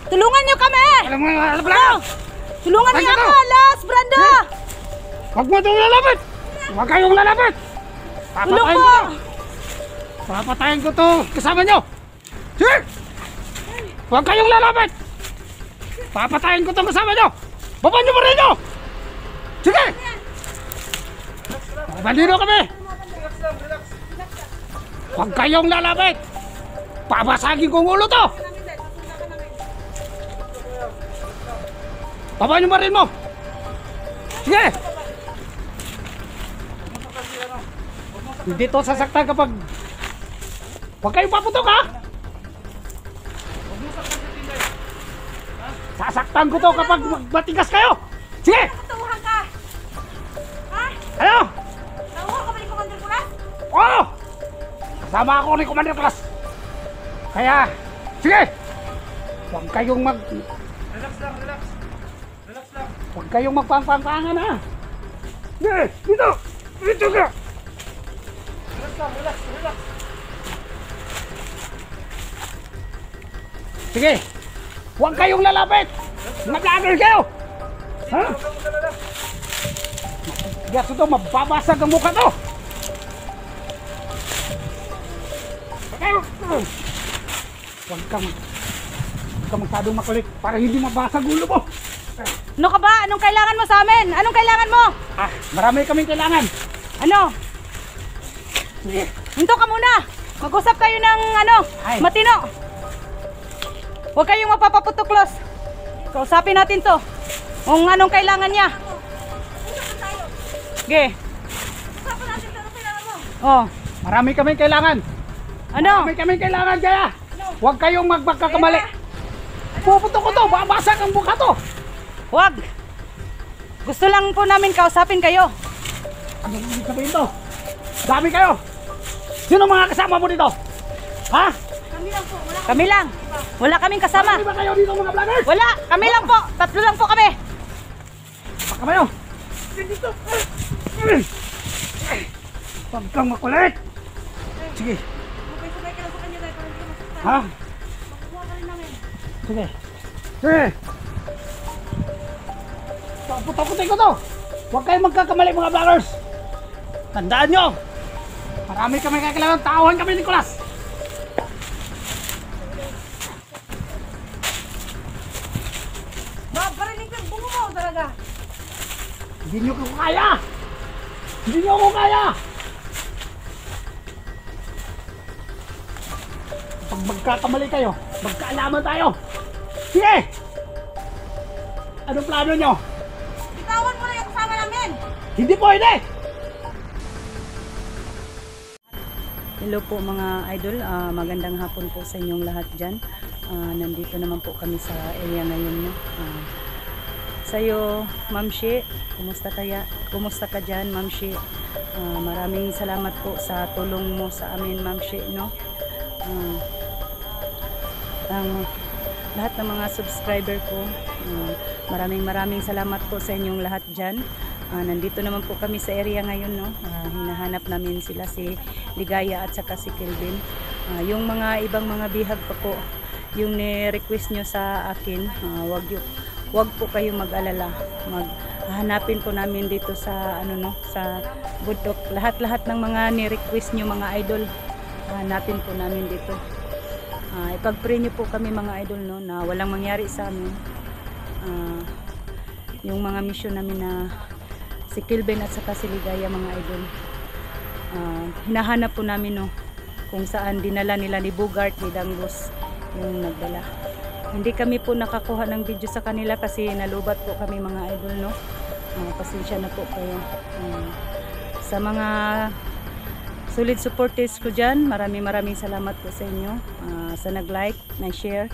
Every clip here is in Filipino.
Tulungan niyo kami! Alam mo, alam mo lang! Tulungan niyo ako, alas, Brando! Huwag mo itong lalapit! Huwag kayong lalapit! Tulong Papatayin po! ko to! Papatayin ko to kasama nyo! Sige! Huwag kayong lalapit! Papatayin ko to kasama nyo! Baba nyo pa rin nyo! Sige! Bandido kami! Huwag kayong lalapit! Babasagin kong ulo to! Baba nyo pa rin mo! Sige! Hindi to sasaktan kapag... Huwag kayong paputok ha! Sasaktan ko to kapag matigas kayo! Sige! Tauhan ka! Ha? Ano? Tauhan ka ba ni Commander Kulas? Oo! Kasama ako ni Commander Kulas! Kaya... Sige! Huwag kayong mag... Relax lang, relax. Relax lang. Huwag kayong magpangpangangan ha! Sige! Dito! Dito ka! Relax lang, relax, relax. Sige! Huwag kayong lalapit! Nag-agil kayo! Ha? Huwag kang magalala. Gaso to, mababasag ang mukha to! Huwag kang masyadong makulit para hindi mabasag ulo mo! Ano ka ba? Anong kailangan mo sa amin? Anong kailangan mo? Ah, marami kaming kailangan! Ano? Sige! Hinto ka muna! Mag-usap kayo ng Ay. matino! Huwag kayong mapapaputuklos! Kausapin natin to! Kung anong kailangan niya! Sige! Usapan natin to! Anong kailangan mo? Oh! Marami kaming kailangan! Ano? Marami kaming kailangan kaya! Huwag kayong magpagkakamali! Puputok ko to! Babasag ang mukha to! Huwag! Gusto lang po namin kausapin kayo! Ano yung sabihin to? Dami kayo! Sino mga kasama mo dito? Ha? Kami lang! Wala kaming kasama! Marami ba kayo dito mga vloggers? Wala! Kami lang po! Tatlo lang po kami! Baka kayo! Dito! Huwag kang makulit! Sige! Sabay-sabay ka lang sa kanya dahil para hindi ka masaktan. Ha? Makukuha ka rin namin. Sige! Sige! Putok-putok ko to! Huwag kayong magkakamali mga vloggers! Tandaan nyo! Marami kami kailangan, tauhan kami ni Nicolas! Maparinig ka! Bungo mo talaga! Hindi nyo ko kaya! Hindi nyo ko kaya! Pag magkakamali kayo, magkaalaman tayo! Sige! Anong plano nyo? Bitawan mo na yung kasama namin! Hindi pwede! Hello po mga idol, magandang hapon po sa inyong lahat dyan. Nandito naman po kami sa area ngayon. No? Sa'yo, Ma'am Shi, kumusta ka dyan, Ma'am Shi? Maraming salamat po sa tulong mo sa amin, Ma'am Shi. No? Ang lahat ng mga subscriber ko, maraming salamat po sa inyong lahat dyan. Nandito naman po kami sa area ngayon, no? Hinahanap namin sila, si Ligaya at saka si Kelvin. Yung mga ibang mga bihag pa po, yung ni-request nyo sa akin, wag po kayo mag-alala. Hanapin po namin dito sa sa bundok. Lahat ng mga ni-request nyo mga idol, hanapin po namin dito. Ipag-pray nyo po kami mga idol, no, na walang mangyari sa amin. Yung mga mission namin na si Kelvin at saka si Ligaya mga idol, hinahanap po namin, no, kung saan dinala nila ni Bogart, ni Danggos yung nagdala. Hindi kami po nakakuha ng video sa kanila kasi nalubat po kami mga idol, no. Pasensya na po kayo. Sa mga solid supporters ko dyan, maraming salamat po sa inyo. Sa nag-like, nag-share,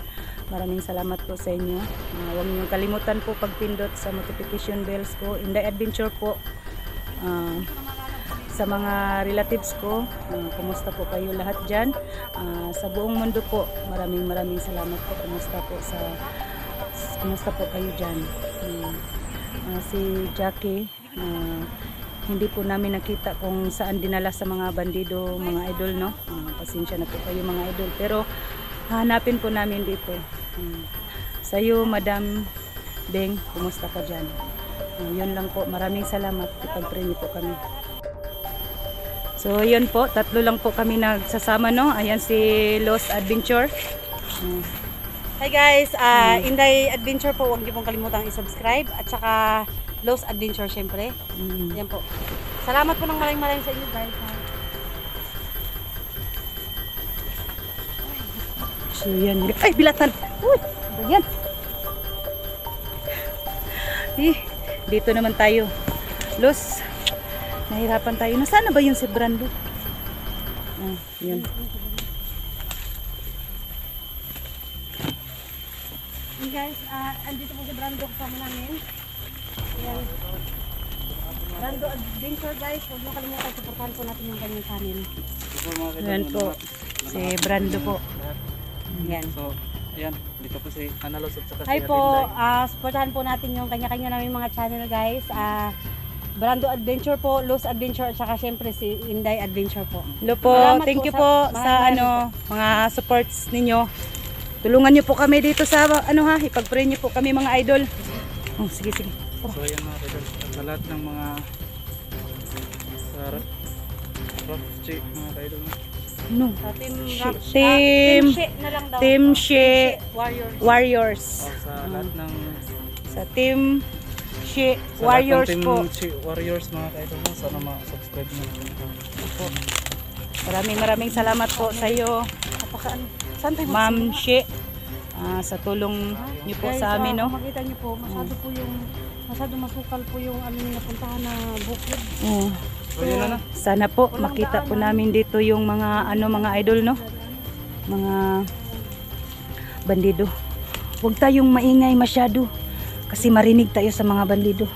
maraming salamat po sa inyo. Huwag niyo kalimutan po pagpindot sa notification bells ko. In the adventure po, sa mga relatives ko, kumusta po kayo lahat dyan? Sa buong mundo po, maraming salamat po. Kumusta po kayo dyan? Si Jackie, hindi po namin nakita kung saan dinala sa mga bandido mga idol, no. Pasensya na po kayo mga idol, pero hanapin po namin dito. Sa'yo, Madam Beng, kumusta ka dyan? Yun lang po. Maraming salamat. Ipag-pray niyo po kami. So, yun po. 3 lang po kami nagsasama, no? Ayan si Lost Adventure. Hi guys, Inday Adventure po, huwag niyo pong kalimutang i-subscribe at saka Lost Adventure syempre. Yan po. Salamat po ng maraming sa inyo guys. So, yan. Ay, bilatan! Uy! Ano yan? Dito naman tayo. Los, nahirapan tayo. Nasaan na ba yung si Brando? Yun. Hey guys, andito po si Brando kasama namin. Yan. Brando Adventure guys, huwag niyo kalimutan, supportahan po natin yung kanyang channel. Yan po. Si Brando po. Yan. So, ayan. Dito po si Analos at saka si Hi Ate po, Inday. supportahan po natin yung kanya-kanya namin mga channel guys. Brando Adventure po, Lost Adventure at saka syempre si Inday Adventure po. Hello po. Salamat Thank po you sa- po sa maraming mga supports ninyo. Tulungan niyo po kami dito sa ipag-pray niyo po kami mga idol. Oh, sige. So, ayan mga idol. Sa lahat ng mga sa Rockchi, mga idol. No. Team Team She na lang daw. Team She Warriors. Warriors. O, sa lahat ng Sa Team She sa Warriors lahat ng po. Team Chi Warriors mga idol. Sana ma-subscribe nyo. Maraming salamat po sa iyo, Saan tayo Ma'am She. Sa tulong niyo po Guys, sa amin, no? kung makita niyo po, masyado masukal po yung napuntahan na bukid. Oo. So, yun na. Sana po makita po namin dito yung mga mga idol, no? Mga bandido. Huwag tayong maingay masyado kasi marinig tayo sa mga bandido.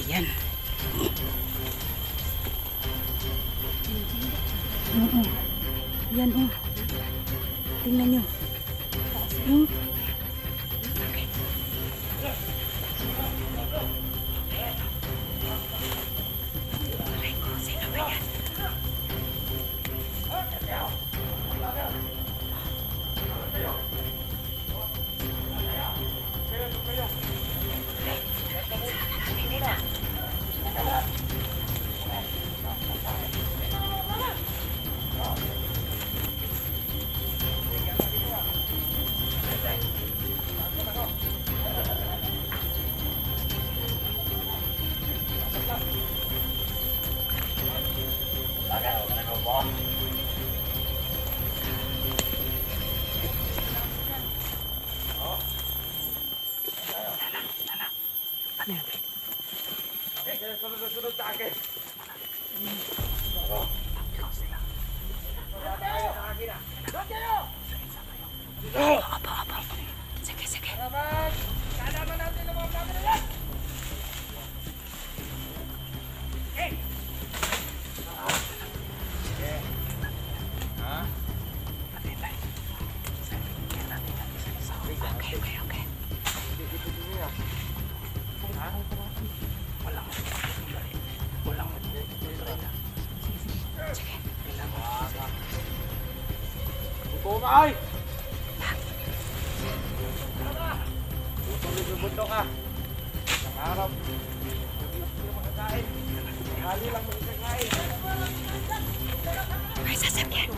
Ayan. Oo. Yan, oh. Tingnan nyo. Hmm? Bumay! Tutuloy sa bundok ka. Nangarap. Hindi mo makakain. Hali lang mo makakain. Ay, sasakyan.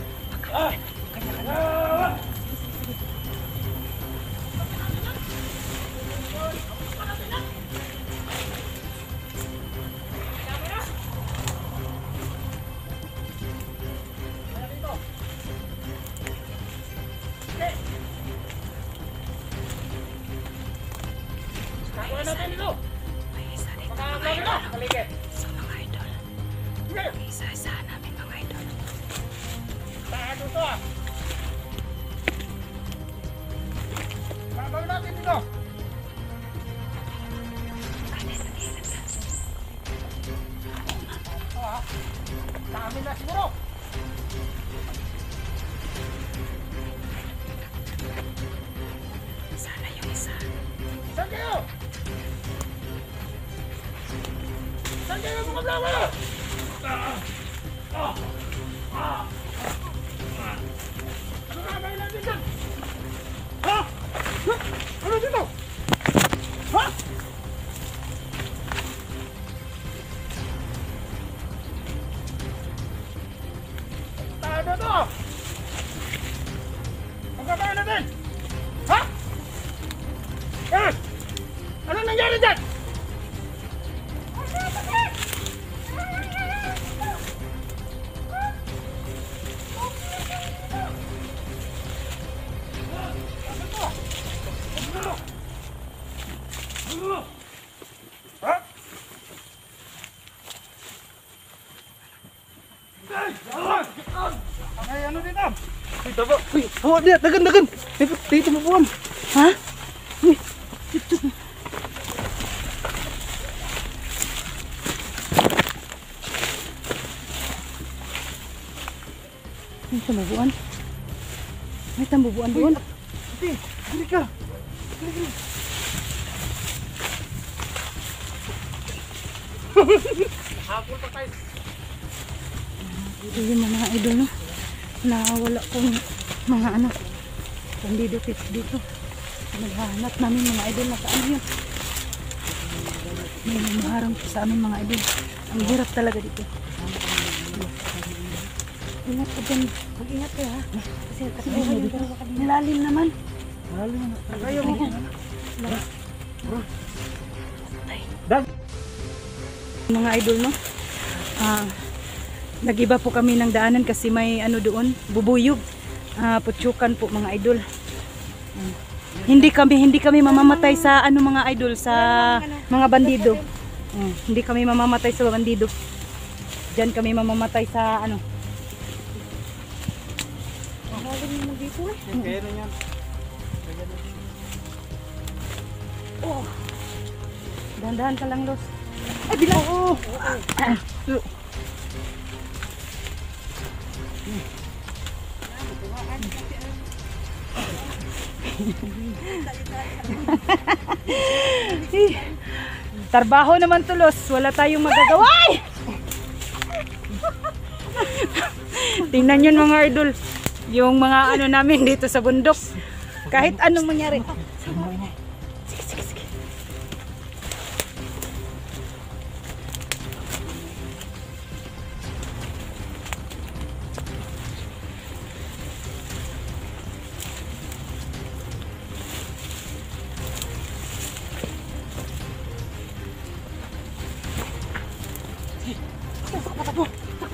Kakuha natin dito. May isa rin Mga idol. Paligid. sa mga idol. May isa namin mga idol. Tahan dito ah. Gagawin natin dito. Dami na siguro. Sana yung isa. Saan kayo? Saan kayo mga blawa? Ang gagawin natin? Ha? Eh! Ano nangyari dyan? Ha? Ay, ano dito? Dito po. Uy, hawa dia, dagan. Dito mo buwan. Ha? May tambubuan. May tambubuan doon. Dili ka. Hapon pa tayo. Ito yung mga idol, no? Nawala kong mga ano. Bandido tips dito. Naghahanap namin mga idol na saan yun. May maharang po sa amin mga idol. Ang hirap talaga dito. Ingat ka dyan. Mag-ingat ka ha. Kasi katibuhan dito. Nilalim naman. Kayo mo. Mga idol, no? Nag-iba po kami ng daanan kasi may ano doon, bubuyog. Putsukan po mga idol. Hindi kami mamamatay sa ano mga idol, sa mga bandido. Hindi kami mamamatay sa bandido. Diyan kami mamamatay sa ano. Kaya na yan. Oh. Dahan-dahan ka lang, Los. Ay, bilang! Oo! Trabaho naman to, Los. Wala tayong magagawa. Ay! Tingnan yun mga idol. Yung mga ano namin dito sa bundok. Kahit anong mangyari. Sige.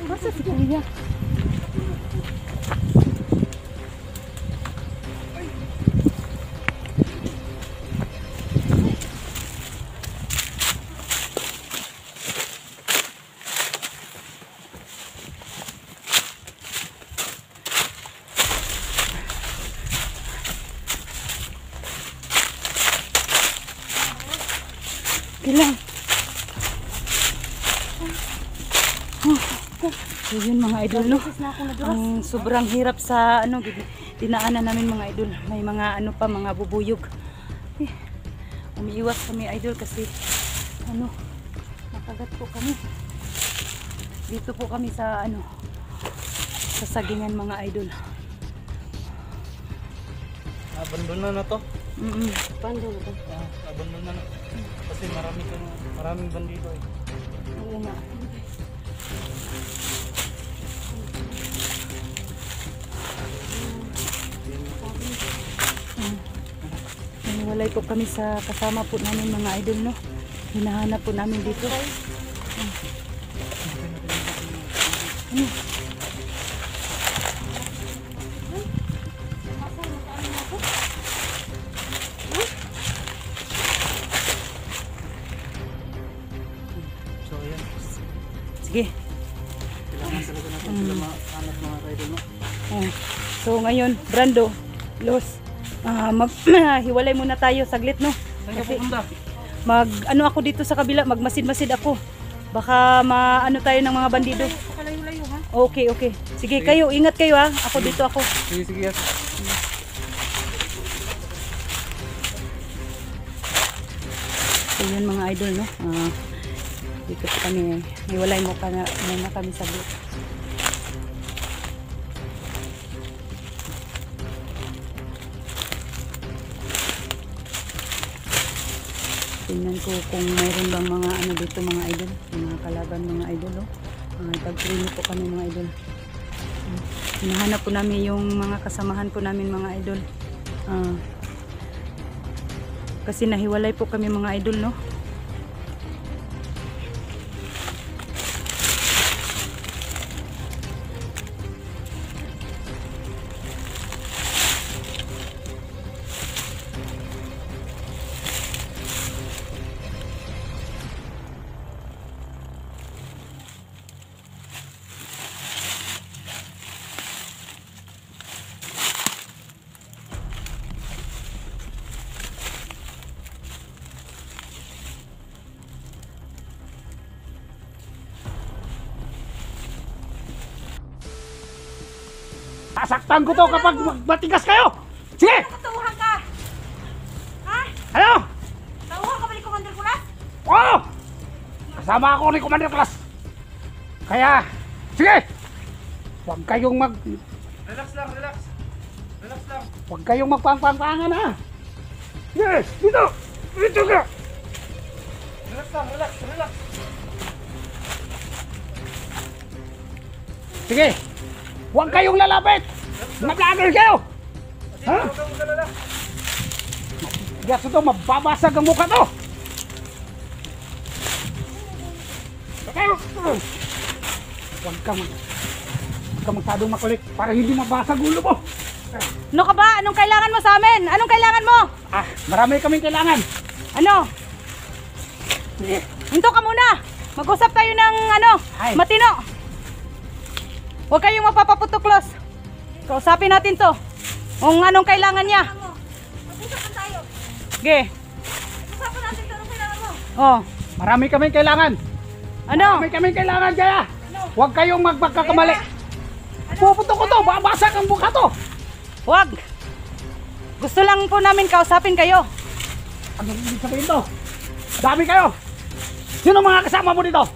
Masa si Kuya? Kailang. So yun mga idol, no? Ang sobrang hirap sa ano dinaanan namin mga idol. May mga ano pa, mga bubuyog. Umiiwas kami idol kasi ano, nakagat po kami. Dito po kami sa ano, sa sagingan mga idol. Abandon na to. Bandol ito. Abandon na. Kasi maraming bandido eh. Oo nga. Walay po kami sa kasama po namin mga idol, no? Hinahanap po namin dito. So ayan. Sige. Kailangan talaga natin sila mahanap mga kaidol, no? So ngayon, Brando, Los, hiwalay muna tayo saglit, no? Saan ka pupunta? Ano ako dito sa kabila, magmasid-masid ako. Baka maano tayo ng mga bandido. Pakalayo-layo ha. Okay. Sige, kayo, ingat kayo ha. Ako dito ako. Sige. So yun mga idol, no? Dito po kami, hiwalay mo ka na muna kami saglit. Tingnan ko kung mayroon bang mga ano dito mga idol, mga kalaban mga idol, oh. Ipag-training po kami mga idol. hinahanap po namin yung mga kasamahan po namin mga idol. Kasi nahiwalay po kami mga idol, no? Sasaktan ko to kapag matigas kayo! Sige! Tauhan ka! Ha? Ano? Tauhan ka ba ni Commander Kulas? Oo! Kasama ako ni Commander Class. Kaya, sige! Huwag kayong Relax lang, relax. Relax lang. Huwag kayong magpangpangangan ha! Yes! Dito! Dito ka! Relax lang, relax, relax. Sige! Huwag kayong lalapit! Mga vlogger kayo! Ha? Huwag kang magalala. Yes, ito, mababasag ang mukha to! Okay. Huwag kang masyadong makulit para hindi mabasag ulo mo! Ano ka ba? Anong kailangan mo sa amin? Anong kailangan mo? Marami kaming kailangan! Ano? Hinto ka muna! Mag-usap tayo ng Ay. matino! Huwag kayong mapapaputuklos. Kausapin natin to. Kung anong kailangan niya. Mag-usapan tayo. Sige. Usapan natin ito. Anong kailangan mo? Oh. Marami kaming kailangan! Ano? Marami kaming kailangan kaya! Huwag kayong magpagkakamali! Puputok ko to! Babasag ang mukha to! Huwag. Gusto lang po namin kausapin kayo. Ano ibig sabihin to? Dami kayo! Sino mga kasama mo dito?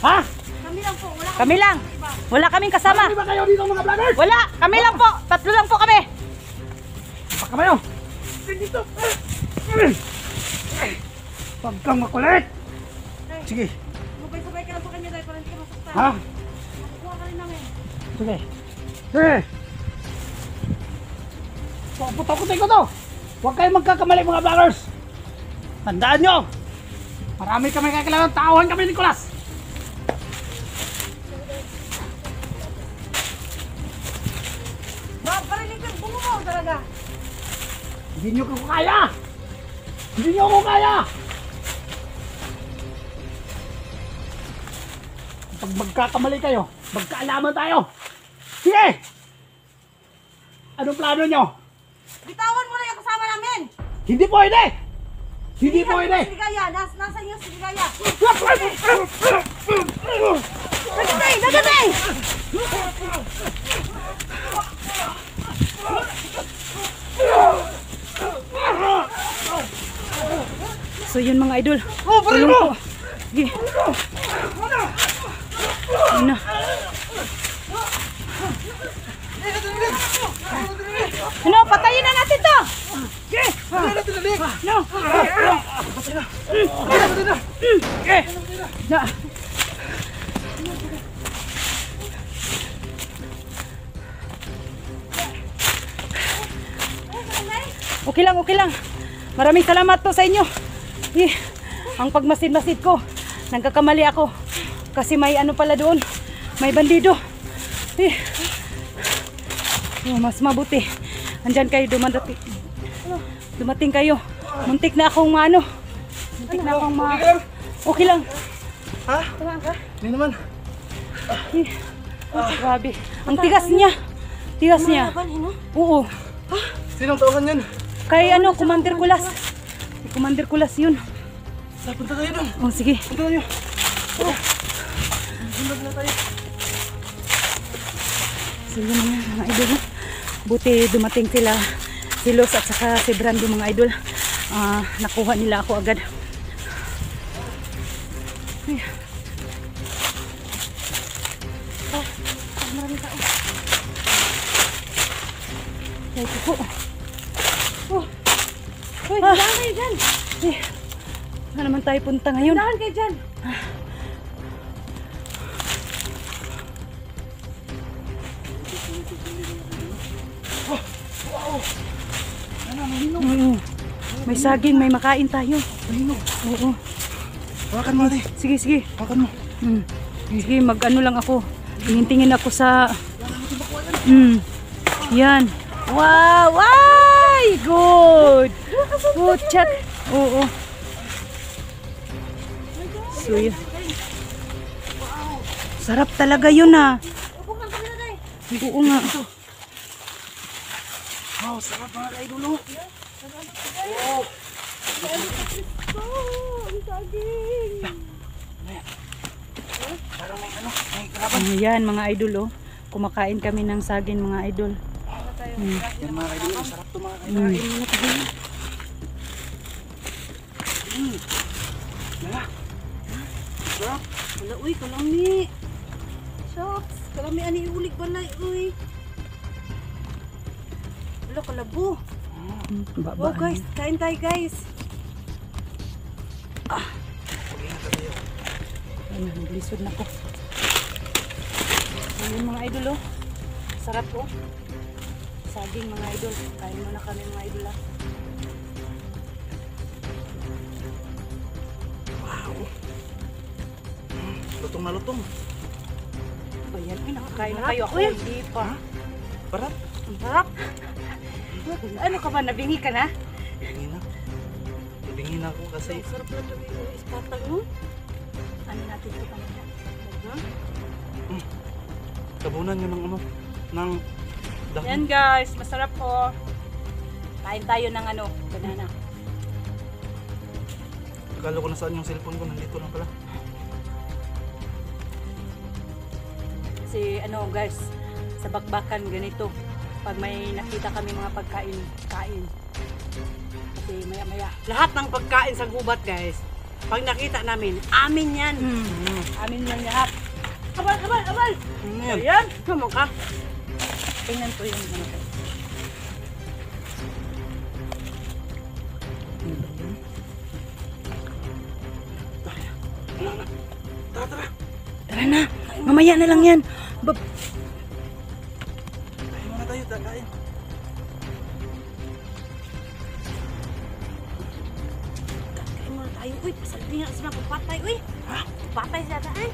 Ha? Kami lang po. Wala Kami lang. Wala kaming kasama. Marami ba kayo dito mga vloggers? Wala. Kami lang po. Tatlo lang po kami. Baka kayo! Dito! Huwag kang makulit! Sige! Sabay-sabay ka lang sa kanya dahil para hindi ka masaktan. Ha? Makukuha ka rin namin. Sige! Sige! Putok-putok ko to! Huwag kayong magkakamali mga vloggers! Tandaan nyo! Marami kami kailangan. Tauhan kami, Nicolas! Parinig ka. Bumumaw talaga. Hindi nyo ko kaya! Hindi nyo ko kaya! Pag magkakamali kayo, magkaalaman tayo! Sige! Anong plano nyo? Bitawan mo na yung kasama namin. Hindi pwede! Hindi pwede! Si Ligaya. Nasa inyo si Ligaya. Nagatay! Nagatay! So yun mga idol. Tulong po. Sige. Ano? Ano? Patayin na natin to! Sige! No! Na. Okay lang, okay lang. Maraming salamat po sa inyo. Ang pagmasid-masid ko, nagkakamali ako. Kasi may ano pala doon. May bandido. Mas mabuti. Andyan kayo, dumating kayo. Muntik na akong Muntik na akong Okay lang. Ha? Tama ka? Hindi naman. Grabe. Ang tigas niya. Tigas niya. Oo. Sinong tauhan yan? Kay Commander Kulas. Kay Commander Kulas yun. Punta tayo doon. Oh, sige. Punta tayo. Sunod na tayo. So yun mga idol. Buti dumating sila. Si Los at saka si Brando mga idol. Nakuha nila ako agad. Ay. Maraming tao. Ay, ito po. Hoy, dahan kayo dyan. Saan naman tayo punta ngayon? Dahan kayo dyan. Oo. May saging, may makain tayo. Mahino. Oo. Hawakan mo ate. Sige, sige. Hawakan mo. Sige, mag-ano lang ako. Tingin-tingin ako sa... Yan. Wow! Ay! Good! Good chat. Oo. So, yun. Sarap talaga yun ah. Oo nga. Wow, sarap mga ka-idol. Ayan mga idol oh. Kumakain kami ng saging mga idol. Yan mga ka-idol. Sarap to mga ka-idol. Sarap. Wala, uy, kalami. Shucks, kalami ani iulig balay, uy. Wala, kalabo. Oh guys, kain tayo guys. Ayun, naglisod na ko. Ayun mga idol oh. Sarap oh. Saging mga idol. Kain muna kami mga idol ah. Lutong na lutong. Ayan, ay nakakain na kayo ako. Uy. Hindi pa. Barat. Ang sarap. Ano ka ba? Nabingi ka na? Tingin na. Tingin ako kasi. Ang sarap na ito yung ispatag mo. Ano natin ito kanina? Tabunan nyo ng ano. Ng dahon. Yan guys, masarap po. Kain tayo ng ano, banana. Akala ko na saan yung cellphone ko. Nandito lang pala. Kasi ano guys, sa bakbakan ganito. Pag may nakita kami mga pagkain, kain. Kasi maya maya. Lahat ng pagkain sa gubat guys, pag nakita namin, amin yan. Amin yung lahat. Abal, abal, abal. Yan. Ayan, naman ka. Tingnan ko yung ano. Tara na, mamaya na lang yan. Kain muna tayo. Kain. Kain muna tayo. Uy, pasalbi nga sila pagpatay. Uy, ha? Patay sila tayo.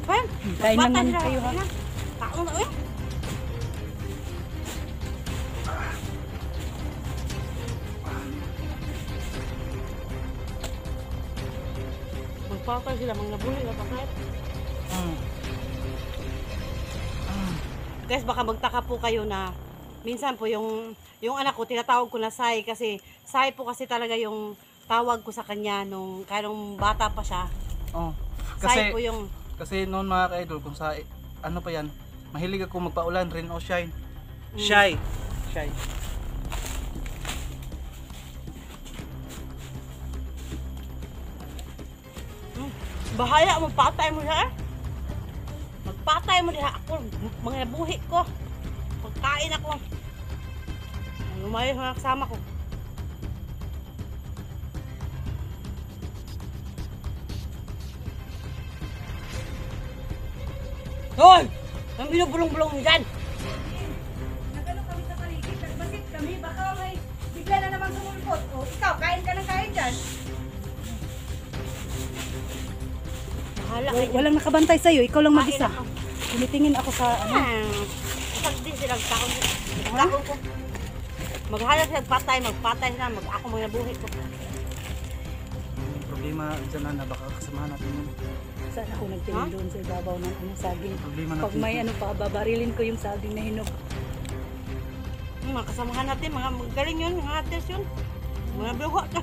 Pwem, Kain naman kayo ha. Tao na, uy. Magpatay sila, mga nabuli na patay. Guys, baka magtaka po kayo na minsan po yung anak ko tinatawag ko na Sai kasi Sai po kasi talaga yung tawag ko sa kanya nung bata pa siya. Oh. Sai po yung Kasi noon mga ka-idol, kung sa ano pa yan, mahilig ako magpaulan, rain o shine. Shy. Shy. bahaya magpatay mo siya. Magpatay mo diha ako, mga nabuhi ko. Pagkain ako. Lumayo mga kasama ko. Hoy! Ang binubulong-bulong mo dyan! Nagano kami sa paligid, nagbasit kami, baka may bigla na naman sumulpot. O ikaw, kain ka ng kain dyan. Bahala kayo. Walang nakabantay sa'yo, ikaw lang Kain mag-isa. ako. Tinitingin ako sa ano. Kapag din silang taon. Taon ko. Maghanap sila magpatay sila, ako mga nabuhi ko. Problema dyan na baka kasamahan natin yun. Saan ako nagtingin doon sa ibabaw ng ano, saging. Problema Pag natin. may ano pa, babarilin ko yung saging na hinog. Mga kasamahan natin, mga magaling yun, mga artist yun. Mga bruho na.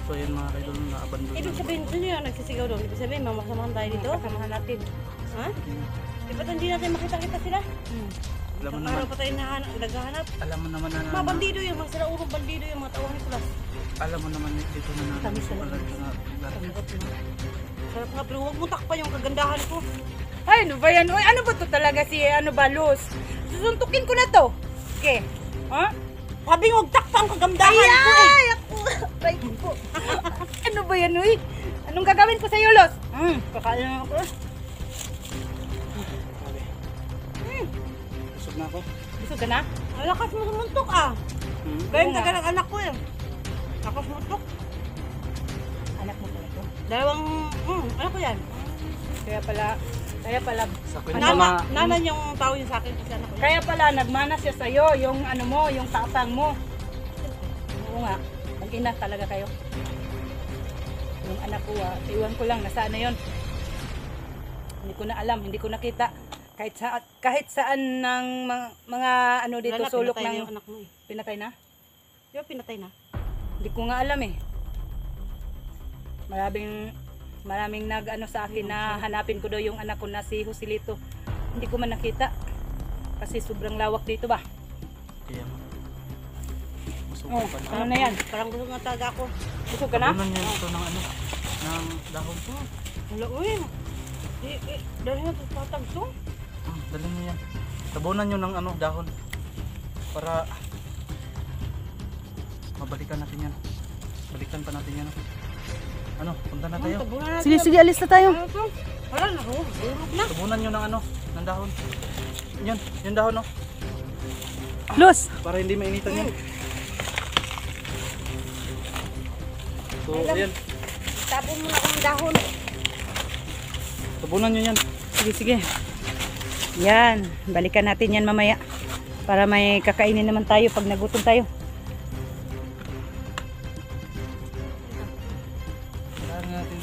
So yan mga kaidol na abandon. Ibig sabihin, ano yun, nagsisigaw doon? Ibig sabihin, mamasamahan tayo dito? Kasamahan natin. Ha? Di ba't hindi natin makita-kita sila? Alam mo Ang naman, araw pa tayo naghahanap. alam mo naman na, Mga bandido yung mga siraurong bandido yung mga tawang ni Kulas. alam mo naman dito na natin Tamis sa na balag na Sarap nga, pero huwag mo takpan yung kagandahan ko. Ay, ano ba yan? Uy, ano ba to talaga si ano ba, Luz? Susuntukin ko na to. Okay. Ha? Sabi nga, huwag takpan ang kagandahan ko eh. Ay, ako. Ay, ko. Ano ba yan, uy? Anong gagawin ko sa'yo, Luz? Kakain na ako. na ako. Busog ka na? Ang lakas mo sumuntok ah. Gayong taga ng anak ko eh. Lakas sumuntok. Anak mo pala ito. Dalawang, ano ko yan? Kaya pala, Sa kwento Nana, na, nana yung tao yung sa akin kasi anak ko yan. kaya pala nagmana siya sa'yo, yung ano mo, yung tapang mo. Oo nga, mag-ina talaga kayo. Yung anak ko, iwan ko lang, nasaan na yun. Hindi ko na alam, hindi ko nakita. Kahit saan ng mga ano dito, Wala na, sulok pinatay na ng... yung anak mo eh. Pinatay na? Di ba pinatay na? Hindi ko nga alam eh. Maraming nag-ano sa akin na hanapin ko daw yung anak ko na si Joselito. Hindi ko man nakita. Kasi sobrang lawak dito ba? kaya mo. Oh, ano na yan? Parang gusto nga talaga ako. Busog ka na? Tabunan niyo ito ng ano, ng dahon to. Wala, uy. Dahil na ito patag to. Dalhin niyo yan. Tabunan niyo ng ano, dahon. Para mabalikan natin yan. Balikan pa natin yan. Ano, punta na tayo. Tabunan natin. Sige, alis na tayo. Ano to? Wala na, durog na. Tabunan niyo ng ano, ng dahon. Yun, yung dahon no. Los! Para hindi mainitan yan. So, ayan. Tapon mo na akong dahon. Tabunan niyo yan. Sige. Yan, balikan natin yan mamaya. Para may kakainin naman tayo pag nagutom tayo. Kailangan natin.